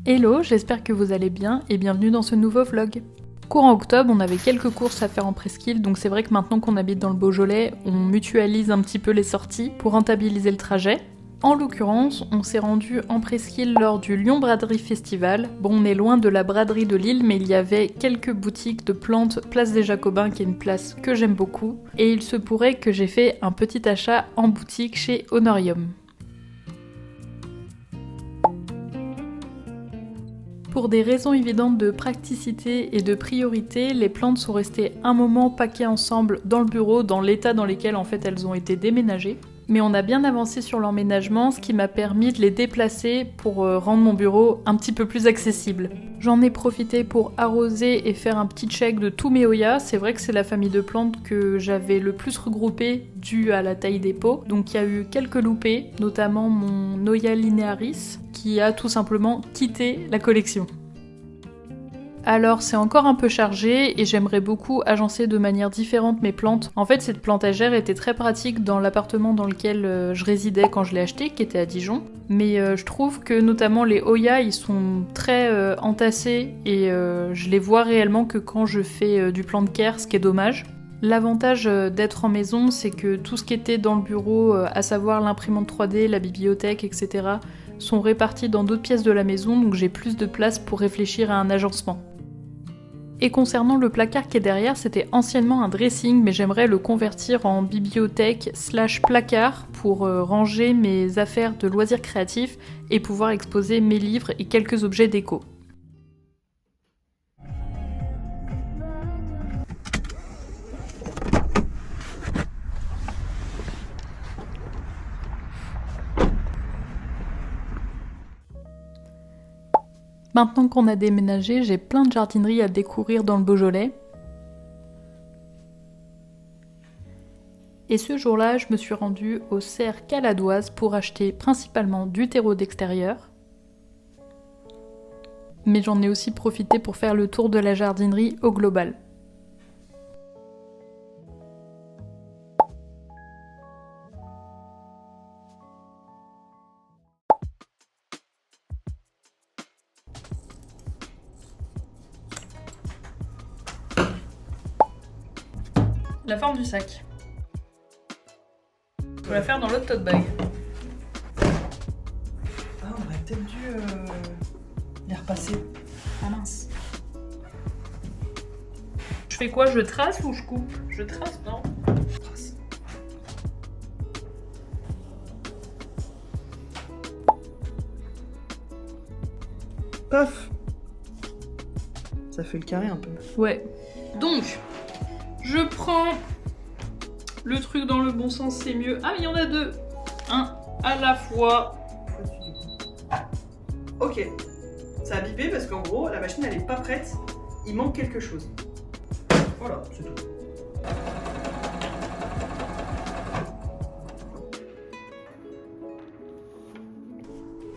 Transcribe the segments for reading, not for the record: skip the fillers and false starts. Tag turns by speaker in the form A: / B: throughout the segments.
A: Hello, j'espère que vous allez bien et bienvenue dans ce nouveau vlog. Courant octobre, on avait quelques courses à faire en presqu'île, donc c'est vrai que maintenant qu'on habite dans le Beaujolais, on mutualise un petit peu les sorties pour rentabiliser le trajet. En l'occurrence, on s'est rendu en presqu'île lors du Lyon Braderie Festival. Bon, on est loin de la braderie de Lille, mais il y avait quelques boutiques de plantes place des Jacobins, qui est une place que j'aime beaucoup. Et il se pourrait que j'ai fait un petit achat en boutique chez Honorium. Pour des raisons évidentes de praticité et de priorité, les plantes sont restées un moment paquées ensemble dans le bureau, dans l'état dans lequel en fait elles ont été déménagées. Mais on a bien avancé sur l'emménagement, ce qui m'a permis de les déplacer pour rendre mon bureau un petit peu plus accessible. J'en ai profité pour arroser et faire un petit check de tous mes Oyas. C'est vrai que c'est la famille de plantes que j'avais le plus regroupée dû à la taille des pots. Donc il y a eu quelques loupés, notamment mon Oya linearis, qui a tout simplement quitté la collection. Alors c'est encore un peu chargé et j'aimerais beaucoup agencer de manière différente mes plantes. En fait cette plantagère était très pratique dans l'appartement dans lequel je résidais quand je l'ai acheté, qui était à Dijon. Mais je trouve que notamment les Oyas ils sont très entassés et je les vois réellement que quand je fais du plant de care, ce qui est dommage. L'avantage d'être en maison, c'est que tout ce qui était dans le bureau, à savoir l'imprimante 3D, la bibliothèque, etc., sont répartis dans d'autres pièces de la maison, donc j'ai plus de place pour réfléchir à un agencement. Et concernant le placard qui est derrière, c'était anciennement un dressing, mais j'aimerais le convertir en bibliothèque / placard pour ranger mes affaires de loisirs créatifs et pouvoir exposer mes livres et quelques objets déco. Maintenant qu'on a déménagé, j'ai plein de jardineries à découvrir dans le Beaujolais. Et ce jour-là, je me suis rendue aux Serres Caladoises pour acheter principalement du terreau d'extérieur. Mais j'en ai aussi profité pour faire le tour de la jardinerie au global. La forme du sac. Faut la faire dans l'autre tote bag.
B: Ah, on aurait peut-être dû les repasser.
A: Ah mince. Je fais quoi? Je trace ou je coupe? Je trace, non?
B: Trace. Paf. Ça fait le carré un peu.
A: Ouais. Donc, je prends le truc dans le bon sens, c'est mieux. Ah, mais il y en a deux. Un à la fois.
B: Ok. Ça a bipé parce qu'en gros, la machine elle est pas prête. Il manque quelque chose. Voilà, c'est tout.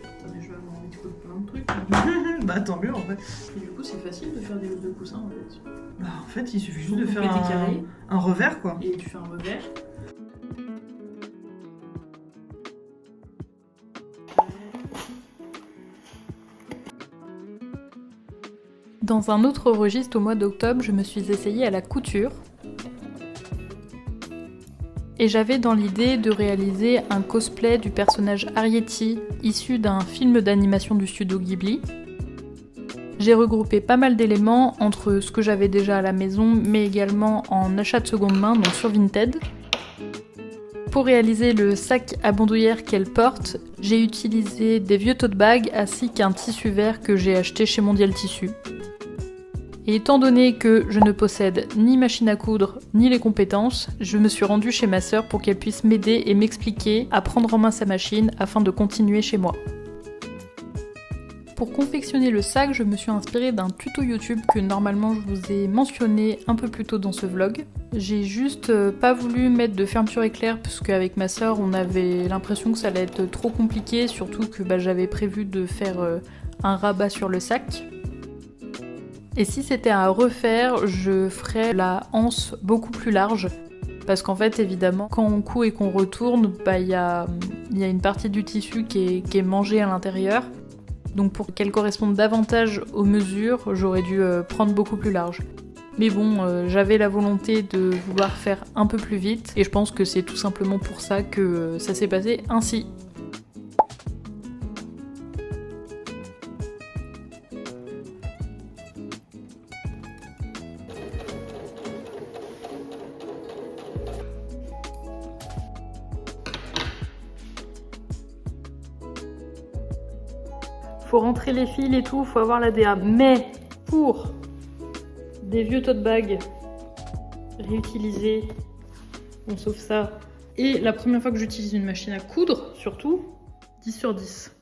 A: Attendez, je vais avoir envie de couper plein de trucs.
B: Bah tant mieux en fait.
A: Et du coup, c'est facile de faire des hausses de coussin en fait.
B: Bah en fait, il suffit juste de
A: Vous
B: faire
A: coupez des carrés.
B: un revers quoi.
A: Et tu fais un revers. Dans un autre registre, au mois d'octobre, je me suis essayée à la couture. Et j'avais dans l'idée de réaliser un cosplay du personnage Arrietty, issu d'un film d'animation du studio Ghibli. J'ai regroupé pas mal d'éléments entre ce que j'avais déjà à la maison, mais également en achat de seconde main, donc sur Vinted. Pour réaliser le sac à bandoulière qu'elle porte, j'ai utilisé des vieux tote bags ainsi qu'un tissu vert que j'ai acheté chez Mondial Tissu. Et étant donné que je ne possède ni machine à coudre ni les compétences, je me suis rendue chez ma sœur pour qu'elle puisse m'aider et m'expliquer à prendre en main sa machine afin de continuer chez moi. Pour confectionner le sac, je me suis inspirée d'un tuto YouTube que normalement je vous ai mentionné un peu plus tôt dans ce vlog. J'ai juste pas voulu mettre de fermeture éclair parce qu'avec ma sœur on avait l'impression que ça allait être trop compliqué, surtout que j'avais prévu de faire un rabat sur le sac. Et si c'était à refaire, je ferais la anse beaucoup plus large. Parce qu'en fait, évidemment, quand on coud et qu'on retourne, y a une partie du tissu qui est mangée à l'intérieur. Donc pour qu'elle corresponde davantage aux mesures, j'aurais dû prendre beaucoup plus large. Mais bon, j'avais la volonté de vouloir faire un peu plus vite et je pense que c'est tout simplement pour ça que ça s'est passé ainsi. Faut rentrer les fils et tout, faut avoir la DA. Mais pour des vieux tote bags réutilisés, on sauve ça. Et la première fois que j'utilise une machine à coudre, surtout, 10 sur 10.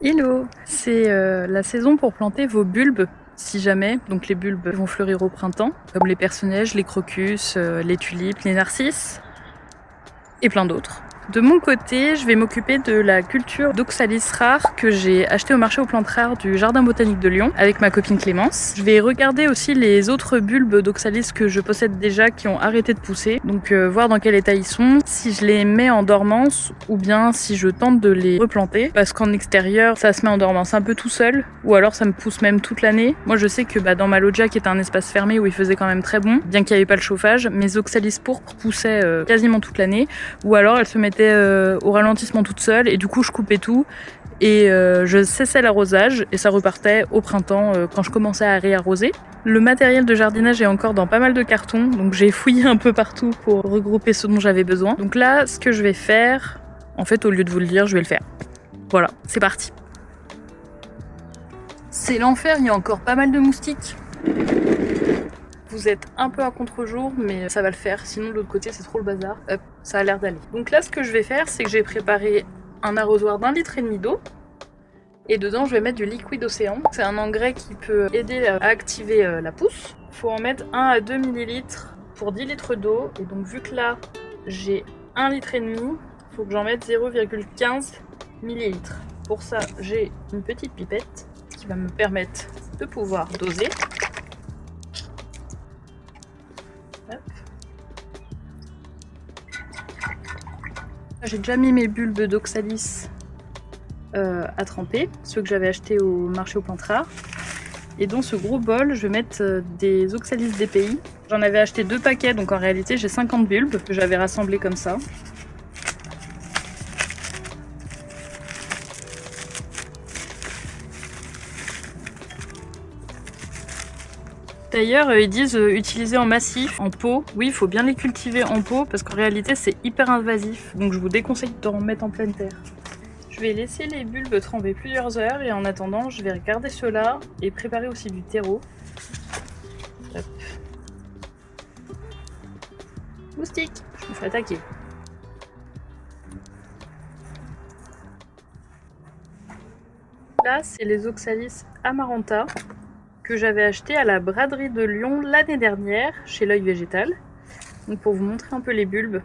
A: Hello! C'est la saison pour planter vos bulbes, si jamais. Donc les bulbes vont fleurir au printemps, comme les personnages, les crocus, les tulipes, les narcisses et plein d'autres. De mon côté, je vais m'occuper de la culture d'oxalis rare que j'ai acheté au marché aux plantes rares du Jardin botanique de Lyon avec ma copine Clémence. Je vais regarder aussi les autres bulbes d'oxalis que je possède déjà qui ont arrêté de pousser, donc voir dans quel état ils sont, si je les mets en dormance ou bien si je tente de les replanter, parce qu'en extérieur ça se met en dormance un peu tout seul, ou alors ça me pousse même toute l'année. Moi je sais que dans ma loggia qui était un espace fermé où il faisait quand même très bon, bien qu'il n'y avait pas le chauffage, mes oxalis pourpres poussaient quasiment toute l'année, ou alors elles se mettaient au ralentissement toute seule et du coup je coupais tout et je cessais l'arrosage et ça repartait au printemps quand je commençais à réarroser. Le matériel de jardinage est encore dans pas mal de cartons, donc j'ai fouillé un peu partout pour regrouper ce dont j'avais besoin. Donc là, ce que je vais faire, en fait au lieu de vous le dire, je vais le faire. Voilà, c'est parti. C'est l'enfer, il y a encore pas mal de moustiques. Vous êtes un peu à contre-jour, mais ça va le faire. Sinon, de l'autre côté, c'est trop le bazar. Hop, ça a l'air d'aller. Donc là, ce que je vais faire, c'est que j'ai préparé un arrosoir d'1,5 litre d'eau. Et dedans, je vais mettre du liquide océan. C'est un engrais qui peut aider à activer la pousse. Il faut en mettre 1 à 2 ml pour 10 litres d'eau. Et donc, vu que là, j'ai 1,5 litre, il faut que j'en mette 0,15 ml. Pour ça, j'ai une petite pipette qui va me permettre de pouvoir doser. J'ai déjà mis mes bulbes d'oxalis à tremper, ceux que j'avais achetés au marché aux plantes rares. Et dans ce gros bol, je vais mettre des oxalis DPI. J'en avais acheté 2 paquets, donc en réalité j'ai 50 bulbes que j'avais rassemblés comme ça. D'ailleurs, ils disent utiliser en massif, en pot. Oui, il faut bien les cultiver en pot parce qu'en réalité, c'est hyper invasif. Donc je vous déconseille d'en mettre en pleine terre. Je vais laisser les bulbes tremper plusieurs heures et en attendant, je vais regarder ceux-là et préparer aussi du terreau. Hop. Moustique, je me fais attaquer. Là, c'est les oxalis amaranta que j'avais acheté à la braderie de Lyon l'année dernière chez l'œil végétal. Donc pour vous montrer un peu les bulbes,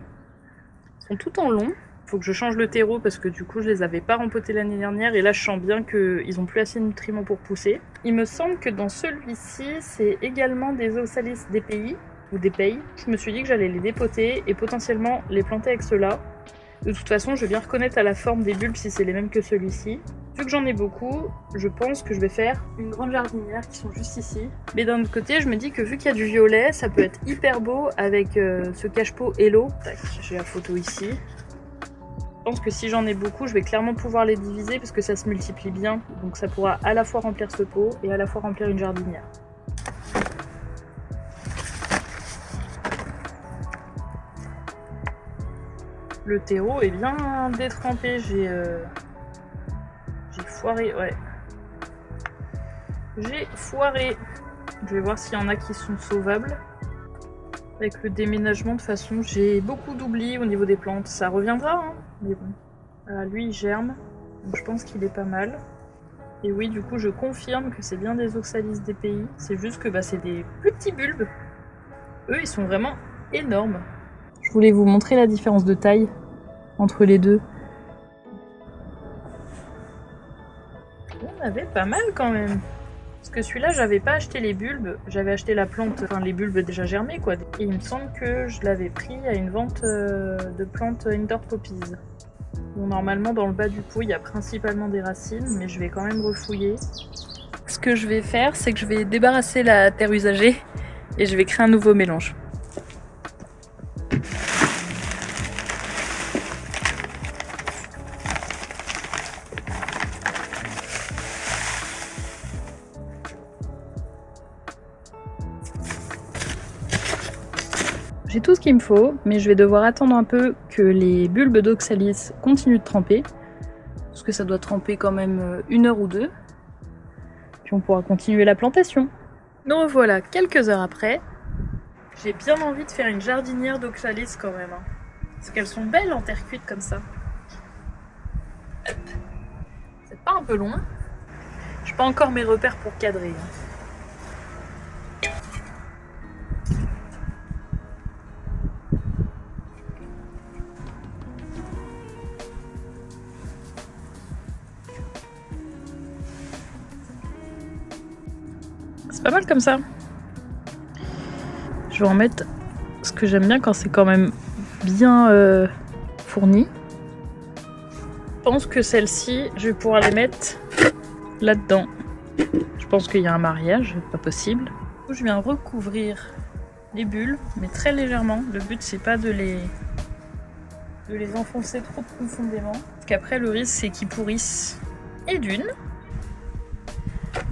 A: ils sont tout en long. Il faut que je change le terreau parce que du coup je les avais pas rempotés l'année dernière et là je sens bien qu'ils ont plus assez de nutriments pour pousser. Il me semble que dans celui-ci c'est également des oxalis DPI ou DPI. Je me suis dit que j'allais les dépoter et potentiellement les planter avec ceux-là. De toute façon je vais bien reconnaître à la forme des bulbes si c'est les mêmes que celui-ci. Vu que j'en ai beaucoup, je pense que je vais faire une grande jardinière qui sont juste ici. Mais d'un autre côté, je me dis que vu qu'il y a du violet, ça peut être hyper beau avec ce cache-pot Hello. Tac, j'ai la photo ici. Je pense que si j'en ai beaucoup, je vais clairement pouvoir les diviser parce que ça se multiplie bien. Donc ça pourra à la fois remplir ce pot et à la fois remplir une jardinière. Le terreau est bien détrempé, j'ai foiré, ouais. J'ai foiré. Je vais voir s'il y en a qui sont sauvables. Avec le déménagement, de toute façon, j'ai beaucoup d'oubli au niveau des plantes. Ça reviendra, hein. Mais bon. Voilà, lui, il germe. Donc je pense qu'il est pas mal. Et oui, du coup, je confirme que c'est bien des Oxalis DPI. C'est juste que c'est des plus petits bulbes. Eux, ils sont vraiment énormes. Je voulais vous montrer la différence de taille entre les deux. On avait pas mal quand même. Parce que celui-là, j'avais pas acheté les bulbes, j'avais acheté la plante, enfin les bulbes déjà germés quoi. Et il me semble que je l'avais pris à une vente de plantes indoor poppies. Bon, normalement, dans le bas du pot, il y a principalement des racines, mais je vais quand même refouiller. Ce que je vais faire, c'est que je vais débarrasser la terre usagée et je vais créer un nouveau mélange. J'ai tout ce qu'il me faut, mais je vais devoir attendre un peu que les bulbes d'Oxalis continuent de tremper. Parce que ça doit tremper quand même 1 heure ou 2. Puis on pourra continuer la plantation. Nous revoilà quelques heures après. J'ai bien envie de faire une jardinière d'Oxalis quand même. Parce qu'elles sont belles en terre cuite comme ça. C'est pas un peu loin. J'ai pas encore mes repères pour cadrer. C'est pas mal comme ça. Je vais en mettre ce que j'aime bien quand c'est quand même bien fourni. Je pense que celle-ci, je vais pouvoir les mettre là-dedans. Je pense qu'il y a un mariage, pas possible. Je viens recouvrir les bulles, mais très légèrement. Le but, c'est pas de les enfoncer trop profondément. Parce qu'après, le risque, c'est qu'ils pourrissent. Et d'une.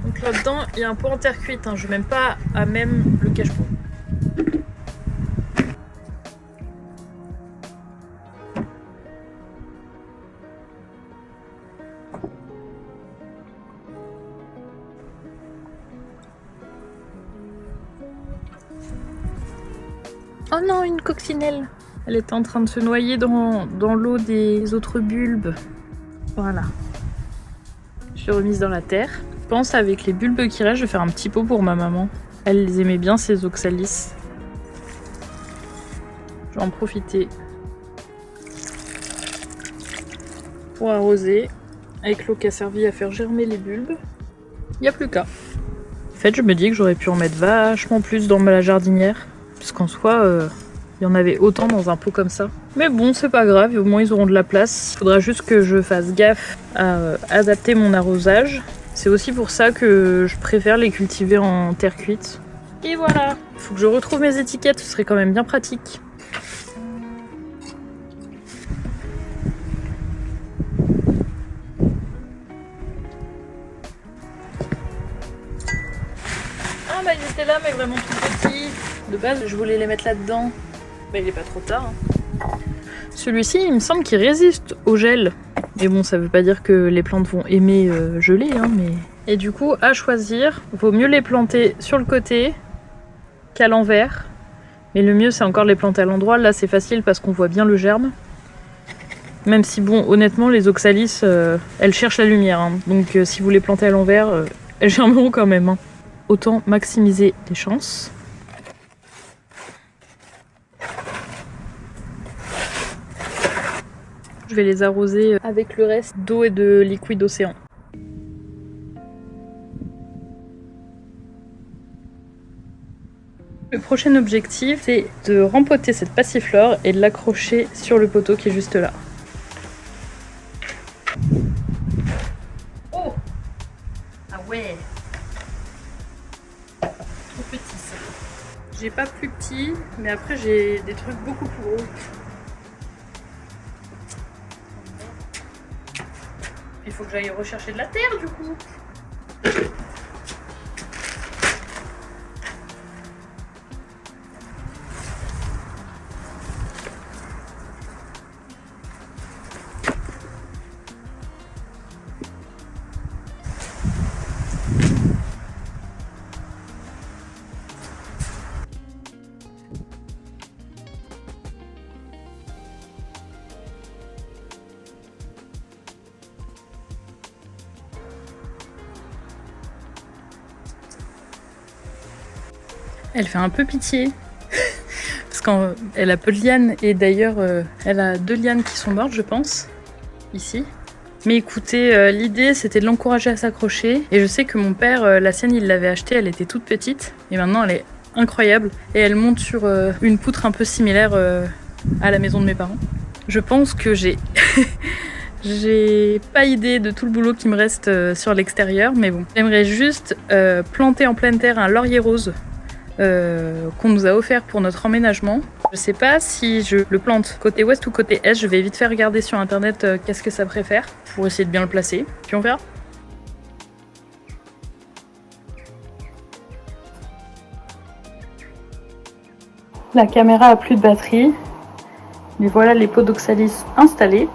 A: Donc là-dedans, il y a un pot en terre cuite. Je vais même pas à même le cache-pot. Oh non, une coccinelle! Elle est en train de se noyer dans l'eau des autres bulbes. Voilà. Je l'ai remise dans la terre. Je pense avec les bulbes qui restent, je vais faire un petit pot pour ma maman. Elle les aimait bien ces Oxalis. Je vais en profiter pour arroser avec l'eau qui a servi à faire germer les bulbes. Il n'y a plus qu'à. En fait, je me dis que j'aurais pu en mettre vachement plus dans la jardinière. Puisqu'en soi, il y en avait autant dans un pot comme ça. Mais bon, c'est pas grave, au moins ils auront de la place. Il faudra juste que je fasse gaffe à adapter mon arrosage. C'est aussi pour ça que je préfère les cultiver en terre cuite. Et voilà, il faut que je retrouve mes étiquettes, ce serait quand même bien pratique. Ah bah ils étaient là mais vraiment tout petits. De base je voulais les mettre là-dedans. Mais il est pas trop tard. Celui-ci il me semble qu'il résiste au gel. Mais bon ça veut pas dire que les plantes vont aimer geler mais... Et du coup à choisir, vaut mieux les planter sur le côté qu'à l'envers. Mais le mieux c'est encore de les planter à l'endroit. Là c'est facile parce qu'on voit bien le germe. Même si bon honnêtement les Oxalis elles cherchent la lumière. Donc si vous les plantez à l'envers, elles germeront quand même. Autant maximiser les chances. Je vais les arroser avec le reste d'eau et de liquide océan. Le prochain objectif, c'est de rempoter cette passiflore et de l'accrocher sur le poteau qui est juste là. Oh! Ah ouais! Trop petit ça. J'ai pas plus petit, mais après j'ai des trucs beaucoup plus gros. Il faut que j'aille rechercher de la terre du coup. Elle fait un peu pitié. Parce qu'elle a peu de lianes et d'ailleurs elle a 2 lianes qui sont mortes je pense, ici. Mais écoutez, l'idée c'était de l'encourager à s'accrocher et je sais que mon père, la sienne il l'avait achetée, elle était toute petite et maintenant elle est incroyable et elle monte sur une poutre un peu similaire à la maison de mes parents. Je pense que j'ai pas idée de tout le boulot qui me reste sur l'extérieur mais bon. J'aimerais juste planter en pleine terre un laurier rose qu'on nous a offert pour notre emménagement. Je sais pas si je le plante côté ouest ou côté est, je vais vite faire regarder sur internet qu'est-ce que ça préfère pour essayer de bien le placer, puis on verra. La caméra a plus de batterie, mais voilà les pots d'oxalis installés.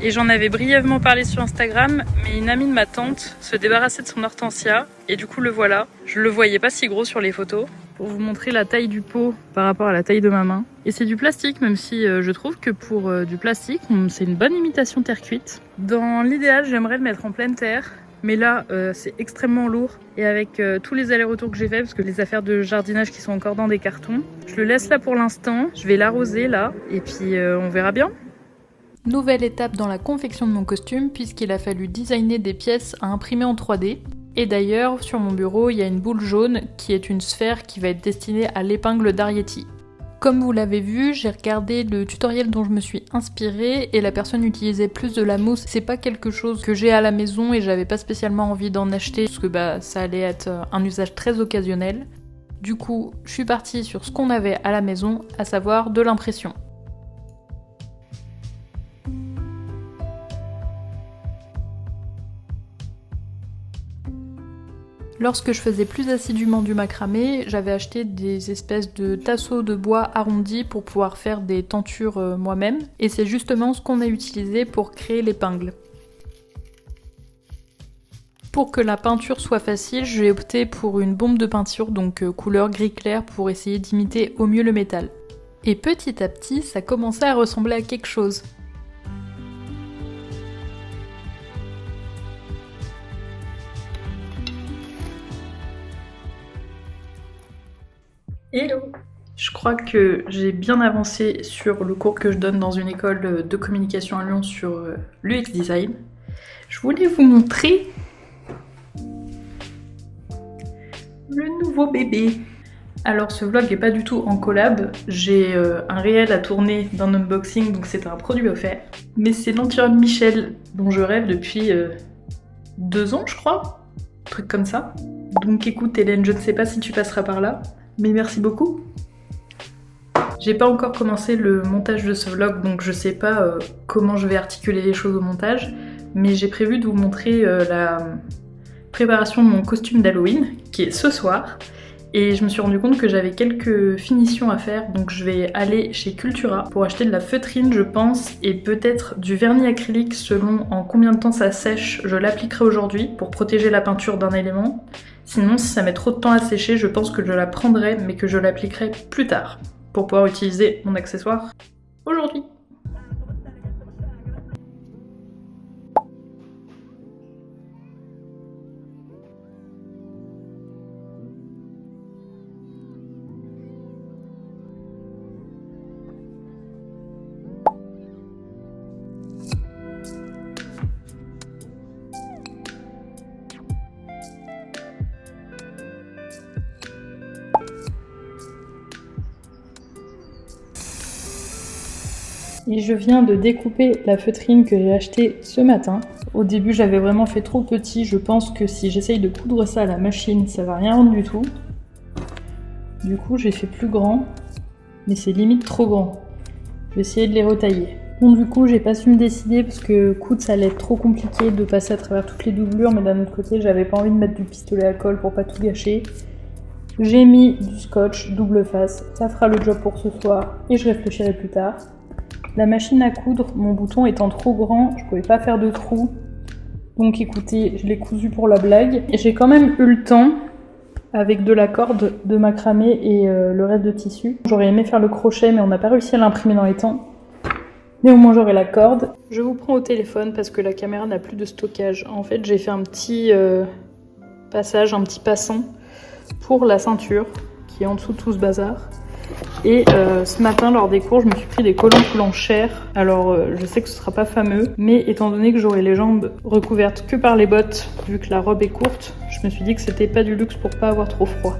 A: Et j'en avais brièvement parlé sur Instagram, mais une amie de ma tante se débarrassait de son hortensia, et du coup le voilà. Je le voyais pas si gros sur les photos. Pour vous montrer la taille du pot par rapport à la taille de ma main. Et c'est du plastique, même si je trouve que pour du plastique, c'est une bonne imitation terre cuite. Dans l'idéal, j'aimerais le mettre en pleine terre, mais là c'est extrêmement lourd. Et avec tous les allers-retours que j'ai fait, parce que les affaires de jardinage qui sont encore dans des cartons, je le laisse là pour l'instant. Je vais l'arroser là, et puis on verra bien. Nouvelle étape dans la confection de mon costume, puisqu'il a fallu designer des pièces à imprimer en 3D. Et d'ailleurs, sur mon bureau, il y a une boule jaune qui est une sphère qui va être destinée à l'épingle d'Arietti. Comme vous l'avez vu, j'ai regardé le tutoriel dont je me suis inspirée et la personne utilisait plus de la mousse. C'est pas quelque chose que j'ai à la maison et j'avais pas spécialement envie d'en acheter parce que ça allait être un usage très occasionnel. Du coup, je suis partie sur ce qu'on avait à la maison, à savoir de l'impression. Lorsque je faisais plus assidûment du macramé, j'avais acheté des espèces de tasseaux de bois arrondis pour pouvoir faire des tentures moi-même. Et c'est justement ce qu'on a utilisé pour créer l'épingle. Pour que la peinture soit facile, j'ai opté pour une bombe de peinture, donc couleur gris clair, pour essayer d'imiter au mieux le métal. Et petit à petit, ça commençait à ressembler à quelque chose. Hello! Je crois que j'ai bien avancé sur le cours que je donne dans une école de communication à Lyon sur l'UX Design. Je voulais vous montrer le nouveau bébé. Alors ce vlog n'est pas du tout en collab, j'ai un réel à tourner d'un unboxing, donc c'est un produit offert. Mais c'est l'anti-robe Michel dont je rêve depuis 2 ans je crois, un truc comme ça. Donc écoute Hélène, je ne sais pas si tu passeras par là. Mais merci beaucoup. J'ai pas encore commencé le montage de ce vlog, donc je sais pas comment je vais articuler les choses au montage, mais j'ai prévu de vous montrer la préparation de mon costume d'Halloween, qui est ce soir, et je me suis rendu compte que j'avais quelques finitions à faire, donc je vais aller chez Cultura pour acheter de la feutrine, je pense, et peut-être du vernis acrylique selon en combien de temps ça sèche. Je l'appliquerai aujourd'hui pour protéger la peinture d'un élément. Sinon, si ça met trop de temps à sécher, je pense que je la prendrai, mais que je l'appliquerai plus tard, pour pouvoir utiliser mon accessoire aujourd'hui. Et je viens de découper la feutrine que j'ai achetée ce matin. Au début, j'avais vraiment fait trop petit. Je pense que si j'essaye de coudre ça à la machine, ça va rien rendre du tout. Du coup, j'ai fait plus grand, mais c'est limite trop grand. Je vais essayer de les retailler. Bon, du coup, j'ai pas su me décider parce que coudre, ça allait être trop compliqué de passer à travers toutes les doublures, mais d'un autre côté, j'avais pas envie de mettre du pistolet à colle pour pas tout gâcher. J'ai mis du scotch double face, ça fera le job pour ce soir et je réfléchirai plus tard. La machine à coudre, mon bouton étant trop grand, je pouvais pas faire de trou. Donc écoutez, je l'ai cousu pour la blague. Et j'ai quand même eu le temps, avec de la corde de macramé et le reste de tissu. J'aurais aimé faire le crochet, mais on n'a pas réussi à l'imprimer dans les temps. Mais au moins j'aurai la corde. Je vous prends au téléphone parce que la caméra n'a plus de stockage. En fait, j'ai fait un petit passage, un petit passant pour la ceinture, qui est en dessous de tout ce bazar. Et ce matin, lors des cours, je me suis pris des collants coulants chers. Alors, je sais que ce sera pas fameux, mais étant donné que j'aurai les jambes recouvertes que par les bottes, vu que la robe est courte, je me suis dit que c'était pas du luxe pour pas avoir trop froid.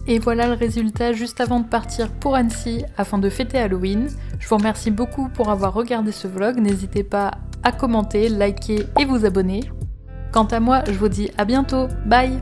A: Et voilà le résultat juste avant de partir pour Annecy afin de fêter Halloween. Je vous remercie beaucoup pour avoir regardé ce vlog. N'hésitez pas à commenter, liker et vous abonner. Quant à moi, je vous dis à bientôt. Bye!